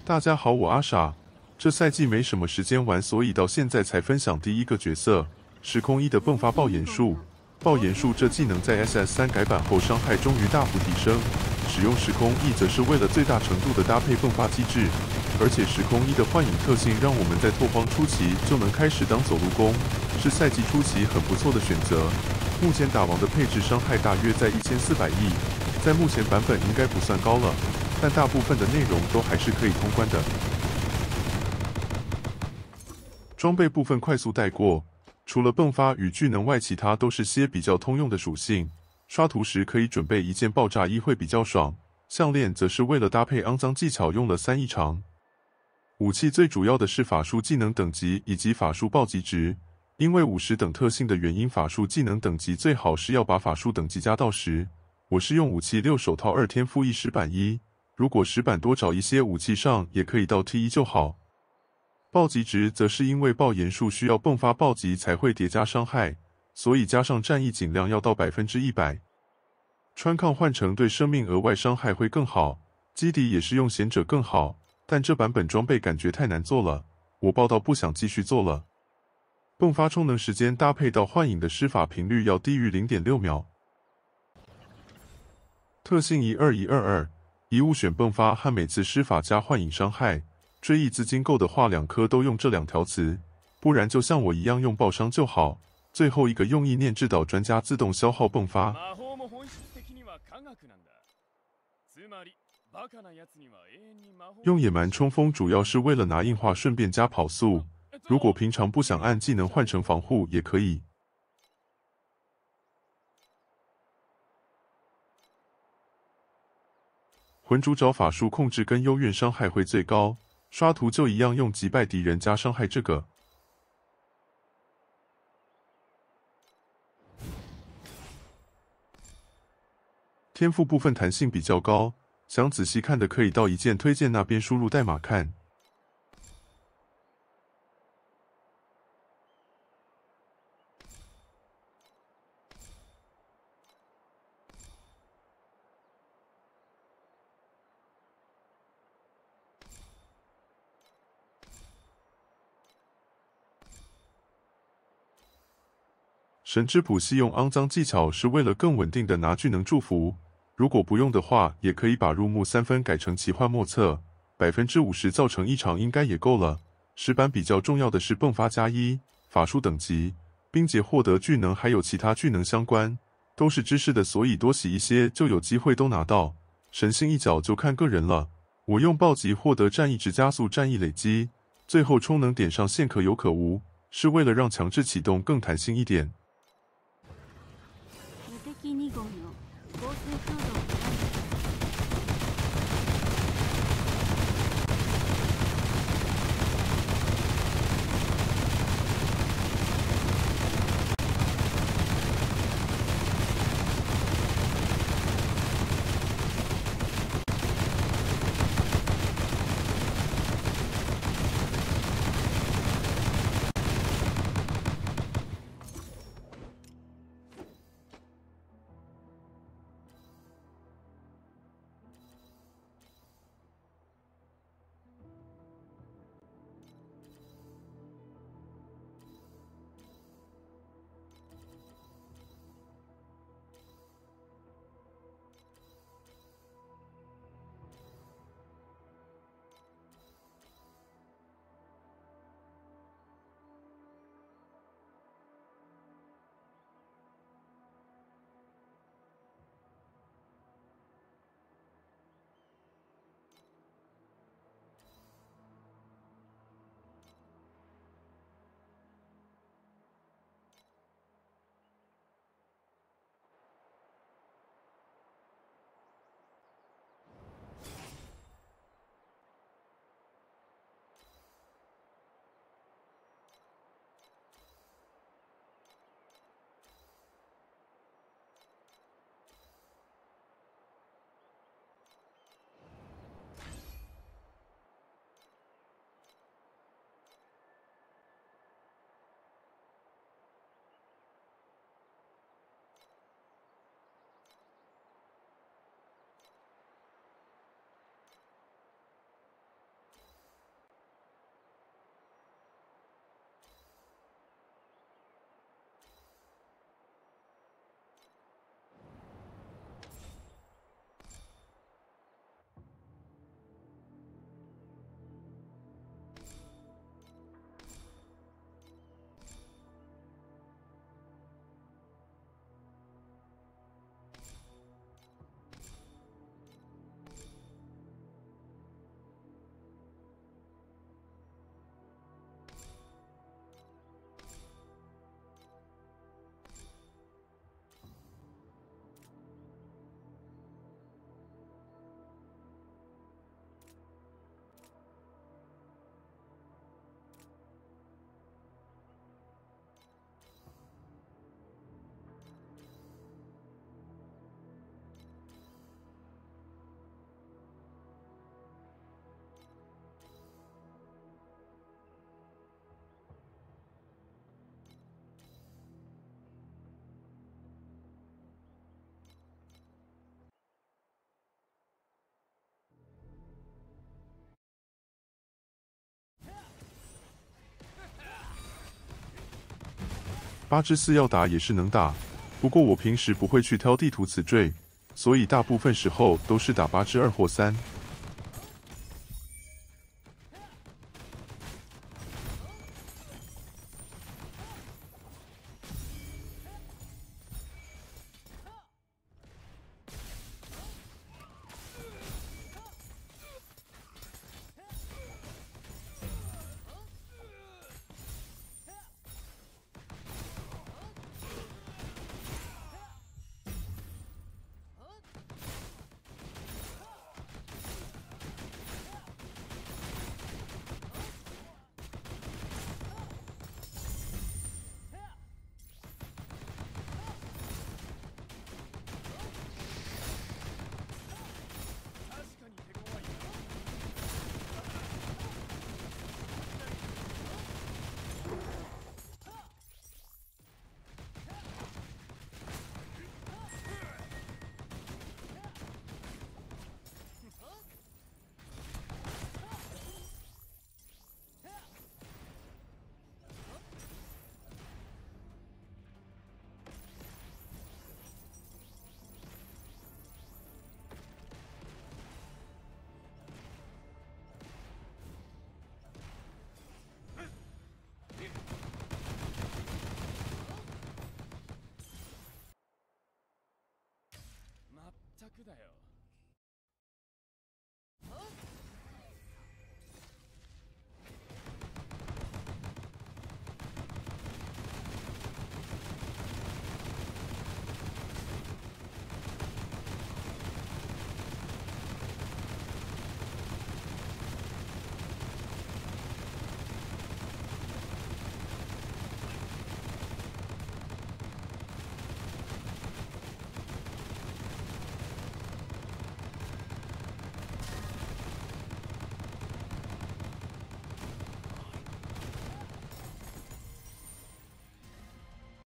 大家好，我阿傻。这赛季没什么时间玩，所以到现在才分享第一个角色——时空一的迸发爆炎术。爆炎术这技能在 SS3 改版后伤害终于大幅提升，使用时空一则是为了最大程度的搭配迸发机制，而且时空一的幻影特性让我们在拓荒初期就能开始当走路工，是赛季初期很不错的选择。目前打王的配置伤害大约在1400亿，在目前版本应该不算高了。但大部分的内容都还是可以通关的。装备部分快速带过，除了迸发与巨能外，其他都是些比较通用的属性。刷图时可以准备一件爆炸衣会比较爽，项链则是为了搭配肮脏技巧用了3异常。武器最主要的是法术技能等级以及法术暴击值，因为50等特性的原因，法术技能等级最好是要把法术等级加到10。我是用武器6手套2天赋1石板1。如果石板多找一些武器上也可以到 T1 就好。暴击值则是因为爆炎术需要迸发暴击才会叠加伤害，所以加上战役尽量要到100%。穿抗换成对生命额外伤害会更好，基底也是用贤者更好，但这版本装备感觉太难做了，我爆到不想继续做了。迸发充能时间搭配到幻影的施法频率要低于 0.6 秒。特性12122。遗物选迸发和每次施法加幻影伤害，追忆资金够的话，2颗都用这2条词，不然就像我一样用爆伤就好。最后一个用意念制导专家自动消耗迸发。用野蛮冲锋主要是为了拿硬化，顺便加跑速。如果平常不想按技能换成防护也可以。魂主找法术控制跟幽怨伤害会最高，刷图就一样用击败敌人加伤害这个。天赋部分弹性比较高，想仔细看的可以到一键推荐那边输入代码看。神之谱系用肮脏技巧是为了更稳定的拿巨能祝福，如果不用的话，也可以把入木3分改成奇幻莫测，50%造成异常应该也够了。石板比较重要的是迸发加1、法术等级、冰结获得巨能，还有其他巨能相关，都是知识的，所以多洗一些就有机会都拿到。神性一角就看个人了。我用暴击获得战役值加速战役累积，最后充能点上限可有可无，是为了让强制启动更弹性一点。8之4要打也是能打，不过我平时不会去挑地图词缀，所以大部分时候都是打8之2或3。全くだよ。